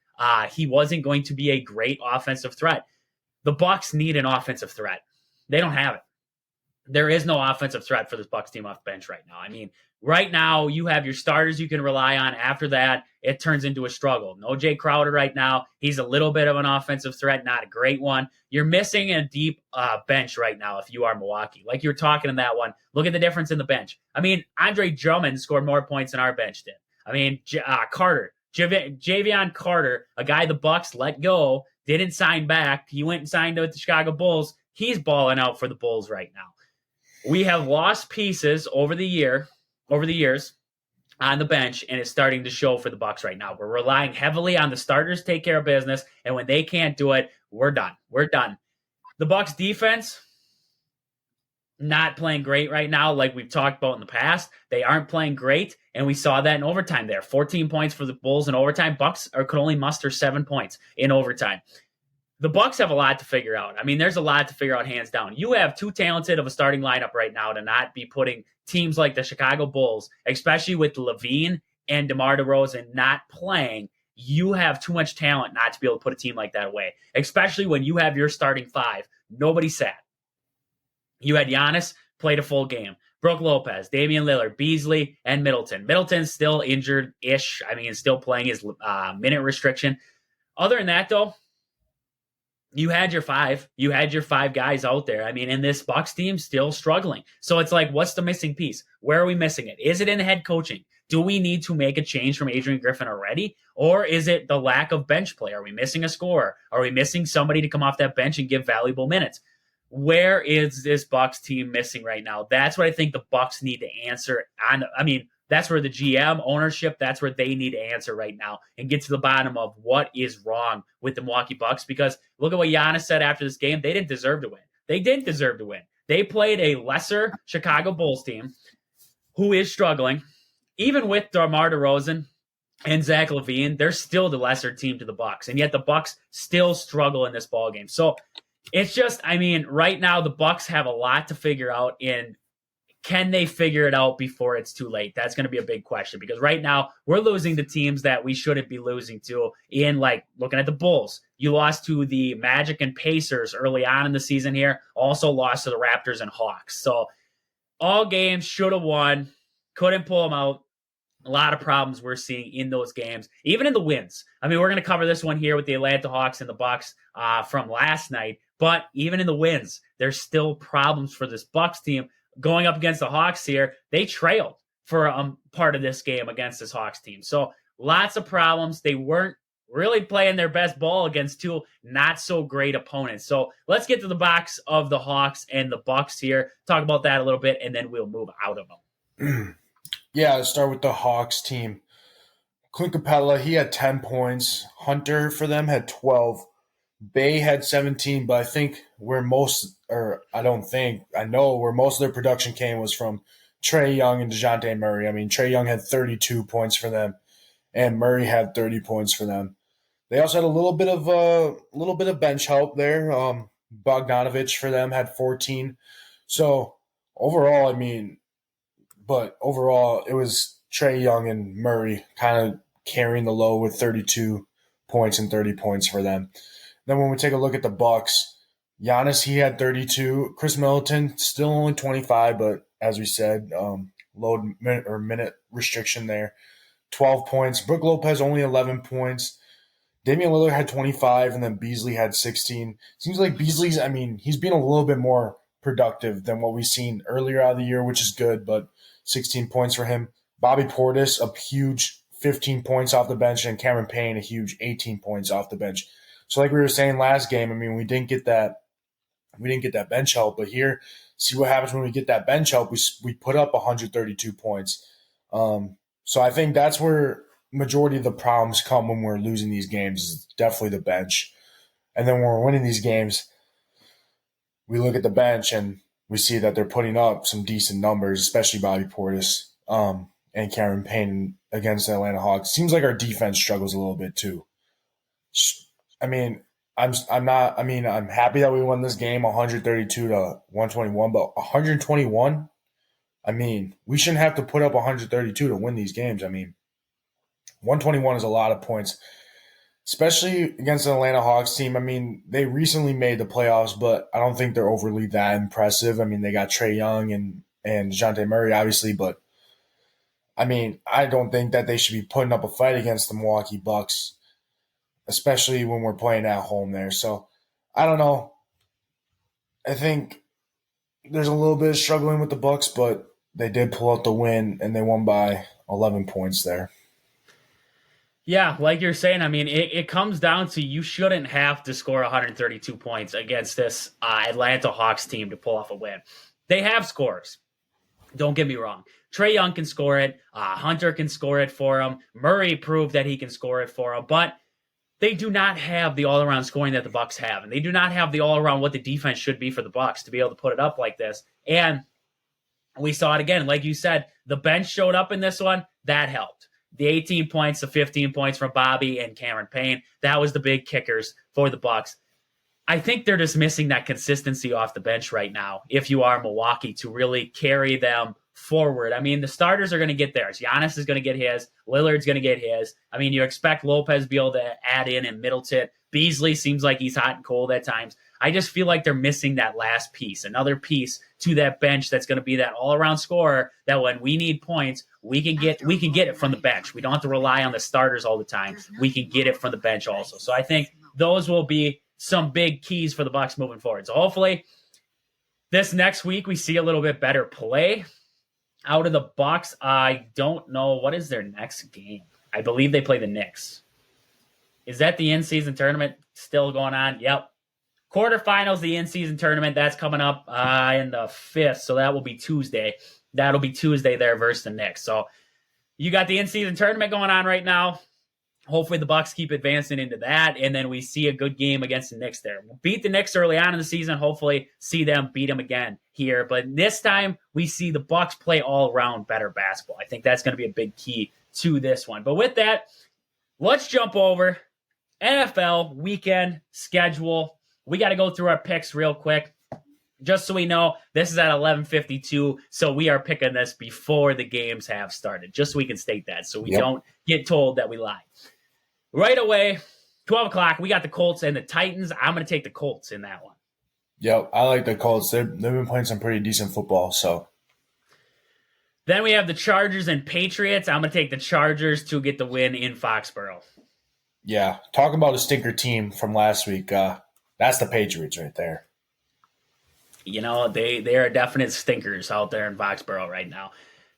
He wasn't going to be a great offensive threat. The Bucks need an offensive threat. They don't have it. There is no offensive threat for this Bucks team off the bench right now. I mean, right now, you have your starters you can rely on. After that, it turns into a struggle. No Jay Crowder right now. He's a little bit of an offensive threat, not a great one. You're missing a deep bench right now if you are Milwaukee. Like you were talking in that one, look at the difference in the bench. I mean, Andre Drummond scored more points than our bench did. I mean, Carter, Javion Carter, a guy the Bucks let go, didn't sign back. He went and signed with the Chicago Bulls. He's balling out for the Bulls right now. We have lost pieces over the years on the bench, and it's starting to show for the Bucks right now. We're relying heavily on the starters to take care of business, and when they can't do it, we're done. We're done. The Bucks defense, not playing great right now, like we've talked about in the past. They aren't playing great, and we saw that in overtime there. 14 points for the Bulls in overtime. Bucks could only muster 7 points in overtime. The Bucks have a lot to figure out. I mean, there's a lot to figure out hands down. You have too talented of a starting lineup right now to not be putting teams like the Chicago Bulls, especially with LaVine and DeMar DeRozan not playing. You have too much talent not to be able to put a team like that away, especially when you have your starting 5. Nobody sat. You had Giannis played a full game. Brook Lopez, Damian Lillard, Beasley, and Middleton. Middleton's still injured-ish. I mean, still playing his minute restriction. Other than that, though, you had your 5. You had your 5 guys out there. I mean, and this Bucks team still struggling. So it's like, what's the missing piece? Where are we missing it? Is it in the head coaching? Do we need to make a change from Adrian Griffin already? Or is it the lack of bench play? Are we missing a scorer? Are we missing somebody to come off that bench and give valuable minutes? Where is this Bucks team missing right now? That's what I think the Bucks need to answer on. I mean, that's where the GM ownership, that's where they need to answer right now and get to the bottom of what is wrong with the Milwaukee Bucks. Because look at what Giannis said after this game. They didn't deserve to win. They didn't deserve to win. They played a lesser Chicago Bulls team who is struggling. Even with DeMar DeRozan, and Zach LaVine, they're still the lesser team to the Bucks, and yet the Bucks still struggle in this ball game. So it's just, I mean, right now the Bucks have a lot to figure out, and can they figure it out before it's too late? That's going to be a big question, because right now we're losing to teams that we shouldn't be losing to. In like looking at the Bulls, you lost to the Magic and Pacers early on in the season here. Also lost to the Raptors and Hawks. So all games should have won, couldn't pull them out. A lot of problems we're seeing in those games, even in the wins. I mean, we're going to cover this one here with the Atlanta Hawks and the Bucks from last night, but even in the wins, there's still problems for this Bucks team. Going up against the Hawks here, they trailed for a part of this game against this Hawks team. So lots of problems. They weren't really playing their best ball against two not so great opponents. So let's get to the box of the Hawks and the Bucks here. Talk about that a little bit, and then we'll move out of them. Yeah, let's start with the Hawks team. Clint Capella, he had 10 points. Hunter for them had 12. Bay had 17, but I think I know where most of their production came was from Trae Young and DeJounte Murray. I mean, Trae Young had 32 points for them, and Murray had 30 points for them. They also had a little bit of bench help there. Bogdanovich for them had 14. So overall, it was Trae Young and Murray kind of carrying the load with 32 points and 30 points for them. Then when we take a look at the Bucks, Giannis, he had 32. Chris Middleton, still only 25, but as we said, minute restriction there. 12 points. Brook Lopez, only 11 points. Damian Lillard had 25, and then Beasley had 16. Seems like Beasley's, he's been a little bit more productive than what we've seen earlier out of the year, which is good, but 16 points for him. Bobby Portis, a huge 15 points off the bench, and Cameron Payne, a huge 18 points off the bench. So like we were saying last game, we didn't get that bench help, but here, see what happens when we get that bench help. We put up 132 points. So I think that's where majority of the problems come when we're losing these games, is definitely the bench. And then when we're winning these games, we look at the bench and we see that they're putting up some decent numbers, especially Bobby Portis and Cameron Payne against the Atlanta Hawks. Seems like our defense struggles a little bit too. I'm happy that we won this game 132 to 121, but 121, we shouldn't have to put up 132 to win these games. 121 is a lot of points, especially against the Atlanta Hawks team. They recently made the playoffs, but I don't think they're overly that impressive. They got Trae Young and DeJounte Murray, obviously, but I don't think that they should be putting up a fight against the Milwaukee Bucks, especially when we're playing at home there. So, I don't know. I think there's a little bit of struggling with the Bucks, but they did pull out the win, and they won by 11 points there. Yeah, like you're saying, it comes down to you shouldn't have to score 132 points against this Atlanta Hawks team to pull off a win. They have scores. Don't get me wrong. Trae Young can score it. Hunter can score it for him. Murray proved that he can score it for him, but they do not have the all-around scoring that the Bucks have, and they do not have the all-around what the defense should be for the Bucks to be able to put it up like this. And we saw it again. Like you said, the bench showed up in this one. That helped. The 18 points, the 15 points from Bobby and Cameron Payne, that was the big kickers for the Bucks. I think they're just missing that consistency off the bench right now, if you are Milwaukee, to really carry them forward. The starters are going to get theirs. Giannis is going to get his. Lillard's going to get his. You expect Lopez to be able to add in and Middleton. Beasley seems like he's hot and cold at times. I just feel like they're missing that last piece, another piece to that bench that's going to be that all-around scorer that when we need points, we can get it from the bench. We don't have to rely on the starters all the time. We can get it from the bench also. So I think those will be some big keys for the Bucks moving forward. So hopefully this next week we see a little bit better play out of the Bucks. I don't know. What is their next game? I believe they play the Knicks. Is that the in-season tournament still going on? Yep. Quarterfinals, the in-season tournament, that's coming up in the 5th, so that will be Tuesday. That'll be Tuesday there versus the Knicks. So you got the in-season tournament going on right now. Hopefully the Bucks keep advancing into that, and then we see a good game against the Knicks there. We'll beat the Knicks early on in the season. Hopefully see them beat them again here. But this time we see the Bucks play all around better basketball. I think that's going to be a big key to this one. But with that, let's jump over NFL weekend schedule. We got to go through our picks real quick. Just so we know, this is at 11:52, so we are picking this before the games have started, just so we can state that, so we don't get told that we lie. Right away, 12 o'clock, we got the Colts and the Titans. I'm going to take the Colts in that one. Yep, I like the Colts. They've been playing some pretty decent football, so. Then we have the Chargers and Patriots. I'm going to take the Chargers to get the win in Foxborough. Yeah, talk about a stinker team from last week. That's the Patriots right there. You know, they are definite stinkers out there in Foxborough right now.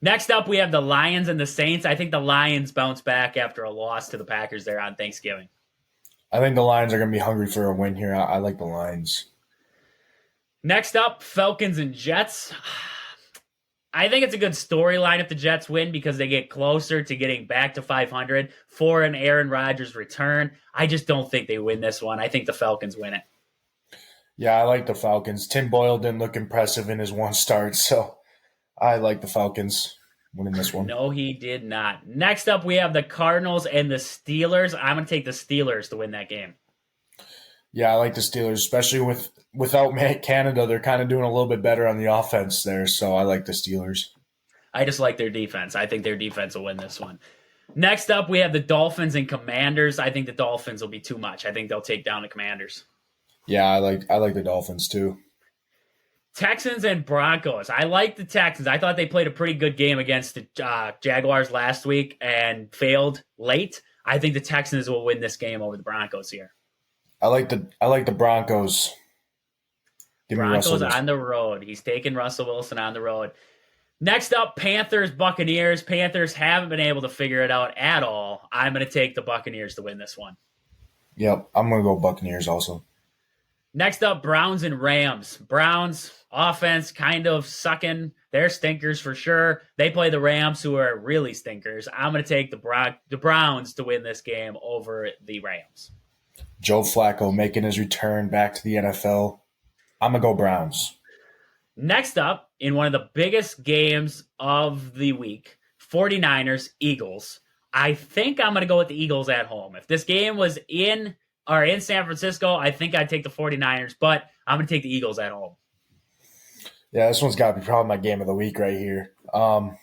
Next up, we have the Lions and the Saints. I think the Lions bounce back after a loss to the Packers there on Thanksgiving. I think the Lions are going to be hungry for a win here. I like the Lions. Next up, Falcons and Jets. I think it's a good storyline if the Jets win because they get closer to getting back to 500 for an Aaron Rodgers return. I just don't think they win this one. I think the Falcons win it. Yeah, I like the Falcons. Tim Boyle didn't look impressive in his one start, so I like the Falcons winning this one. No, he did not. Next up, we have the Cardinals and the Steelers. I'm going to take the Steelers to win that game. Yeah, I like the Steelers, especially without Matt Canada. They're kind of doing a little bit better on the offense there, so I like the Steelers. I just like their defense. I think their defense will win this one. Next up, we have the Dolphins and Commanders. I think the Dolphins will be too much. I think they'll take down the Commanders. Yeah, I like the Dolphins too. Texans and Broncos. I like the Texans. I thought they played a pretty good game against the Jaguars last week and failed late. I think the Texans will win this game over the Broncos here. I like the Broncos. Broncos on the road. He's taking Russell Wilson on the road. Next up, Panthers, Buccaneers. Panthers haven't been able to figure it out at all. I'm going to take the Buccaneers to win this one. Yep, I'm going to go Buccaneers also. Next up, Browns and Rams. Browns, offense kind of sucking. They're stinkers for sure. They play the Rams, who are really stinkers. I'm going to take the Browns to win this game over the Rams. Joe Flacco making his return back to the NFL. I'm going to go Browns. Next up, in one of the biggest games of the week, 49ers, Eagles. I think I'm going to go with the Eagles at home. If this game was in San Francisco, I think I'd take the 49ers, but I'm going to take the Eagles at home. Yeah, this one's got to be probably my game of the week right here. I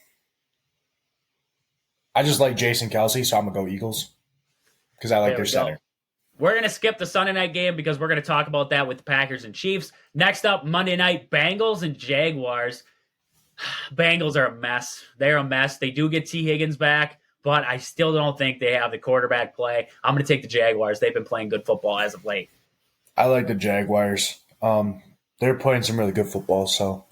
just like Jason Kelce, so I'm going to go Eagles because I like their center. We're going to skip the Sunday night game because we're going to talk about that with the Packers and Chiefs. Next up, Monday night, Bengals and Jaguars. Bengals are a mess. They're a mess. They do get T. Higgins back, but I still don't think they have the quarterback play. I'm going to take the Jaguars. They've been playing good football as of late. I like the Jaguars. They're playing some really good football, so.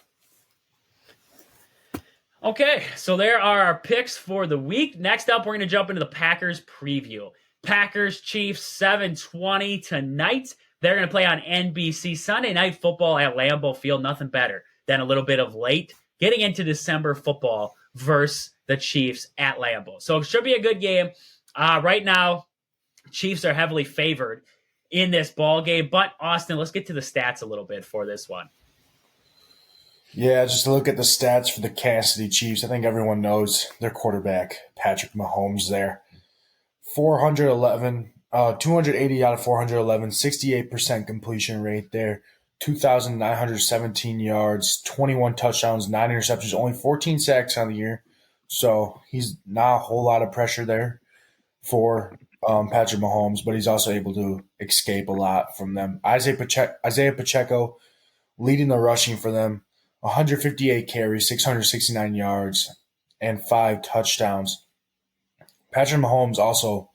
Okay, so there are our picks for the week. Next up, we're going to jump into the Packers preview. Packers, Chiefs, 7:20 tonight. They're going to play on NBC. Sunday Night Football at Lambeau Field. Nothing better than a little bit of late getting into December football versus the Chiefs at Lambeau. So it should be a good game. Right now, Chiefs are heavily favored in this ball game. But, Austin, let's get to the stats a little bit for this one. Yeah, just to look at the stats for the Kansas City Chiefs. I think everyone knows their quarterback, Patrick Mahomes, there. 280 out of 411, 68% completion rate there, 2,917 yards, 21 touchdowns, 9 interceptions, only 14 sacks on the year. So he's not a whole lot of pressure there for Patrick Mahomes, but he's also able to escape a lot from them. Isaiah Pacheco leading the rushing for them, 158 carries, 669 yards, and 5 touchdowns. Patrick Mahomes also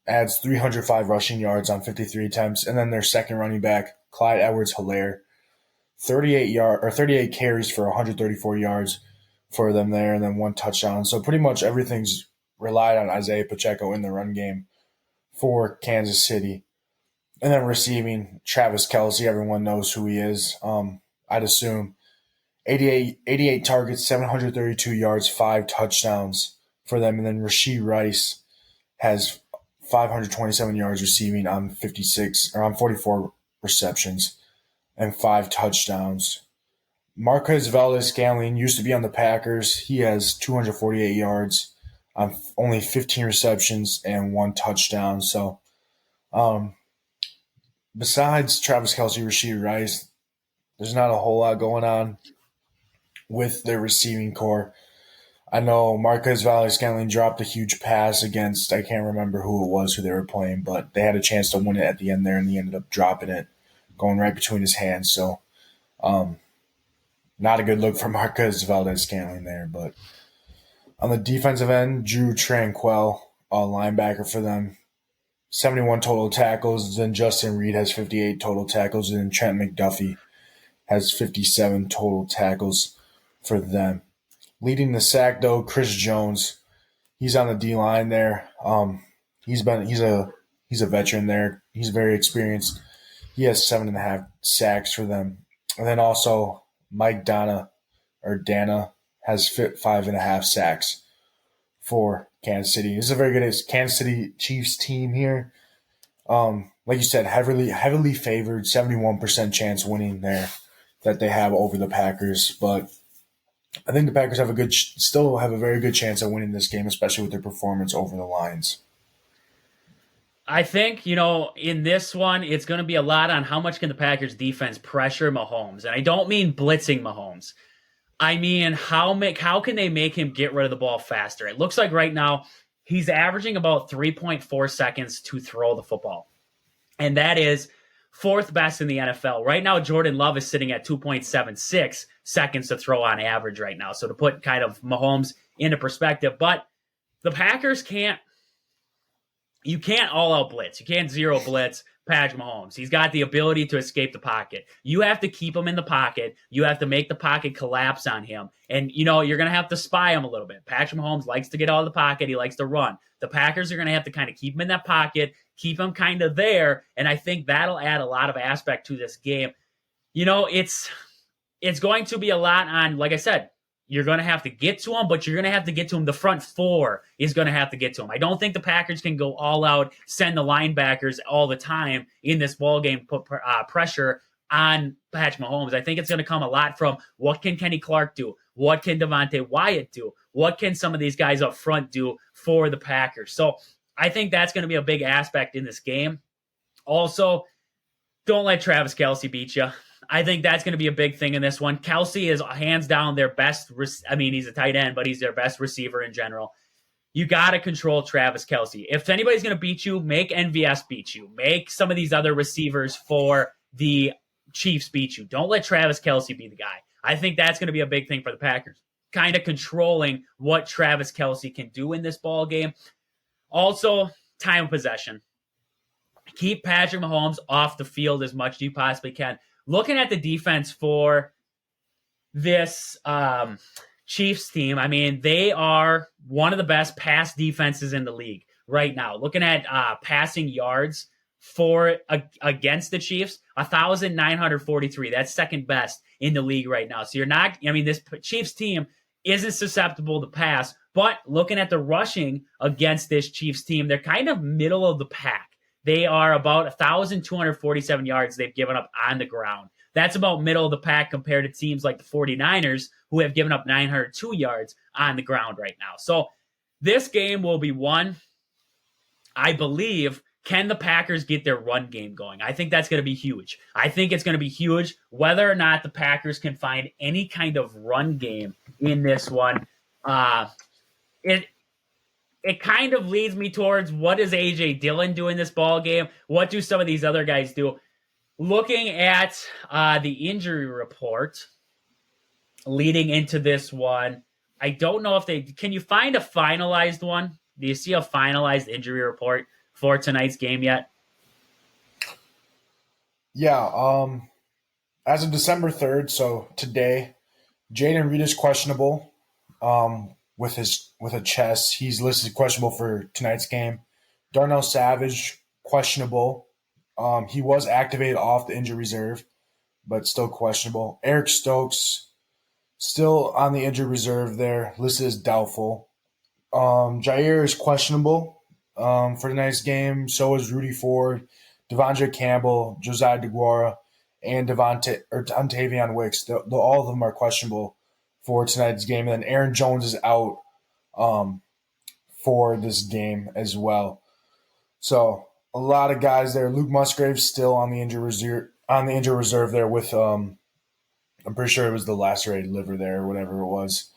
adds 305 rushing yards on 53 attempts, and then their second running back, Clyde Edwards-Helaire, 38 carries for 134 yards for them there, and then 1 touchdown. So pretty much everything's relied on Isaiah Pacheco in the run game for Kansas City. And then receiving, Travis Kelce, everyone knows who he is. I'd assume 88 targets, 732 yards, 5 touchdowns for them. And then Rashee Rice has 527 yards receiving on 44 receptions and 5 touchdowns. Marquez Valdes-Scantling used to be on the Packers. He has 248 yards on only 15 receptions and 1 touchdown. So, besides Travis Kelce, Rashid Rice, there's not a whole lot going on with their receiving core. I know Marquez Valdes-Scantling dropped a huge pass against, I can't remember who it was who they were playing, but they had a chance to win it at the end there, and he ended up dropping it, going right between his hands. So, not a good look for Marquez Valdes-Scantling there. But on the defensive end, Drew Tranquil, a linebacker for them, 71 total tackles. Then Justin Reed has 58 total tackles, and then Trent McDuffie has 57 total tackles for them. Leading the sack though, Chris Jones. He's on the D line there. He's a veteran there. He's very experienced. He has 7.5 sacks for them. And then also Mike Dana has 5.5 sacks for Kansas City. This is a very good Kansas City Chiefs team here. Like you said, heavily favored, 71% chance winning there that they have over the Packers. But I think the Packers still have a very good chance at winning this game, especially with their performance over the Lions. I think, in this one, it's going to be a lot on how much can the Packers defense pressure Mahomes. And I don't mean blitzing Mahomes. I mean, how can they make him get rid of the ball faster? It looks like right now he's averaging about 3.4 seconds to throw the football. And that is fourth best in the NFL. Right now, Jordan Love is sitting at 2.76 seconds to throw on average right now. So to put kind of Mahomes into perspective, but the Packers you can't all out blitz. You can't zero blitz Patrick Mahomes. He's got the ability to escape the pocket. You have to keep him in the pocket. You have to make the pocket collapse on him. And, you're going to have to spy him a little bit. Patrick Mahomes likes to get out of the pocket. He likes to run. The Packers are going to have to kind of keep him in that pocket, keep him kind of there. And I think that'll add a lot of aspect to this game. It's going to be a lot on, like I said, you're going to have to get to him, but you're going to have to get to him. The front four is going to have to get to him. I don't think the Packers can go all out, send the linebackers all the time in this ball game, put pressure on Patrick Mahomes. I think it's going to come a lot from what can Kenny Clark do? What can Devontae Wyatt do? What can some of these guys up front do for the Packers? So I think that's going to be a big aspect in this game. Also, don't let Travis Kelce beat you. I think that's going to be a big thing in this one. Kelce is hands down their best. He's a tight end, but he's their best receiver in general. You got to control Travis Kelce. If anybody's going to beat you, make NVS beat you. Make some of these other receivers for the Chiefs beat you. Don't let Travis Kelce be the guy. I think that's going to be a big thing for the Packers. Kind of controlling what Travis Kelce can do in this ball game. Also, time of possession. Keep Patrick Mahomes off the field as much as you possibly can. Looking at the defense for this Chiefs team, they are one of the best pass defenses in the league right now. Looking at passing yards against the Chiefs, 1,943. That's second best in the league right now. So this Chiefs team isn't susceptible to pass, but looking at the rushing against this Chiefs team, they're kind of middle of the pack. They are about 1,247 yards they've given up on the ground. That's about middle of the pack compared to teams like the 49ers, who have given up 902 yards on the ground right now. So this game will be won, I believe. Can the Packers get their run game going? I think that's going to be huge. I think it's going to be huge whether or not the Packers can find any kind of run game in this one. It kind of leads me towards, what does A.J. Dillon do in this ball game? What do some of these other guys do? Looking at the injury report leading into this one, I don't know if can you find a finalized one? Do you see a finalized injury report for tonight's game yet? Yeah, as of December 3rd, so today, Jaden Reed is questionable. With a chest. He's listed questionable for tonight's game. Darnell Savage, questionable. He was activated off the injury reserve, but still questionable. Eric Stokes, still on the injury reserve there, listed as doubtful. Jair is questionable for tonight's game. So is Rudy Ford, Devondre Campbell, Josiah DeGuara, and Dontavian Wicks. All of them are questionable for tonight's game. And then Aaron Jones is out for this game as well. So a lot of guys there. Luke Musgrave's still on the injured reserve there with I'm pretty sure it was the lacerated liver there or whatever it was.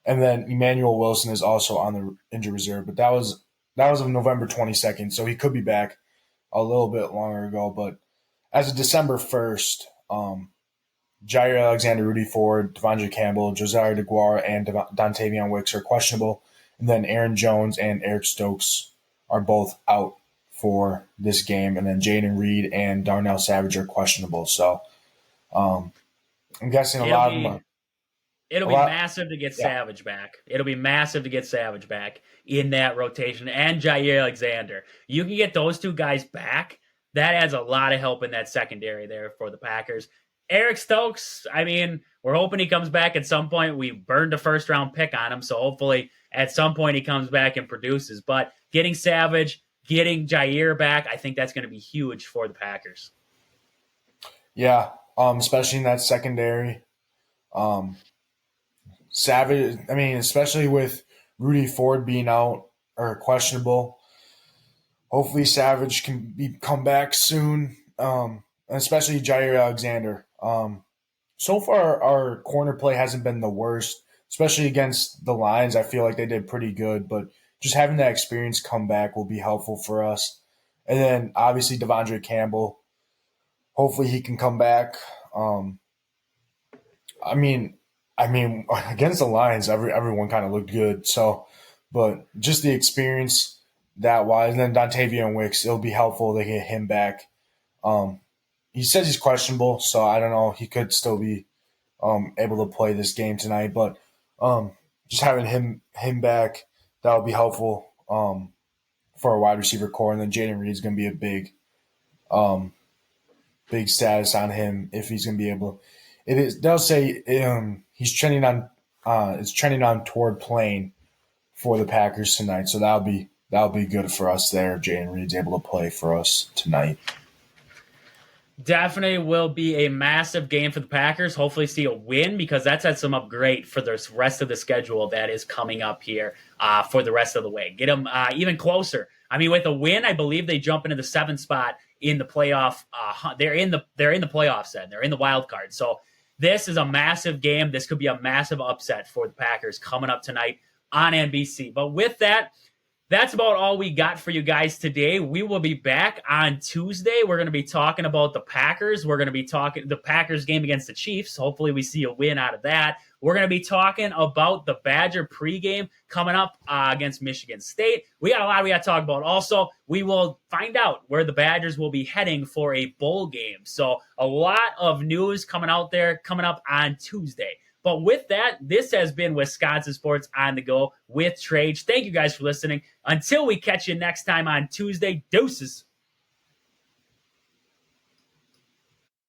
And then Emmanuel Wilson is also on the injured reserve, but that was of November 22nd, so he could be back a little bit longer ago. But as of December 1st, Jair Alexander, Rudy Ford, Devondre Campbell, Josiah DeGuara, and Dontavian Wicks are questionable. And then Aaron Jones and Eric Stokes are both out for this game. And then Jaden Reed and Darnell Savage are questionable. So I'm guessing a lot of them are. It'll be massive to get Savage back. It'll be massive to get Savage back in that rotation. And Jair Alexander. You can get those two guys back. That adds a lot of help in that secondary there for the Packers. Eric Stokes, I mean, we're hoping he comes back at some point. We burned a first-round pick on him, so hopefully at some point he comes back and produces. But getting Savage, getting Jair back, I think that's going to be huge for the Packers. Yeah, especially in that secondary. Savage, I mean, especially with Rudy Ford being out or questionable. Hopefully Savage can come back soon, especially Jair Alexander. So far, our corner play hasn't been the worst, especially against the Lions. I feel like they did pretty good, but just having that experience come back will be helpful for us. And then, obviously, Devondre Campbell. Hopefully he can come back. I mean, against the Lions, everyone kind of looked good. So, but just the experience that wise, and then Dontavian Wicks, it'll be helpful to get him back. He says he's questionable, so I don't know. He could still be able to play this game tonight, but just having him back, that would be helpful for a wide receiver core. And then Jaden Reed is going to be a big status on him if he's going to be able. It is. They'll say he's trending on. It's trending on toward playing for the Packers tonight, so that'll be good for us there. Jaden Reed's able to play for us tonight. Definitely will be a massive game for the Packers. Hopefully see a win because that sets them up great for the rest of the schedule that is coming up here for the rest of the way. Get them even closer. I mean, with a win, I believe they jump into the 7th spot in the playoff. They're in the playoffs then. They're in the wild card. So this is a massive game. This could be a massive upset for the Packers coming up tonight on NBC. But with that, that's about all we got for you guys today. We will be back on Tuesday. We're going to be talking about the Packers. We're going to be talking the Packers game against the Chiefs. Hopefully we see a win out of that. We're going to be talking about the Badger pregame coming up against Michigan State. We got a lot we got to talk about. Also, we will find out where the Badgers will be heading for a bowl game. So a lot of news coming out there coming up on Tuesday. But with that, this has been Wisconsin Sports on the Go with Trage. Thank you guys for listening. Until we catch you next time on Tuesday, deuces.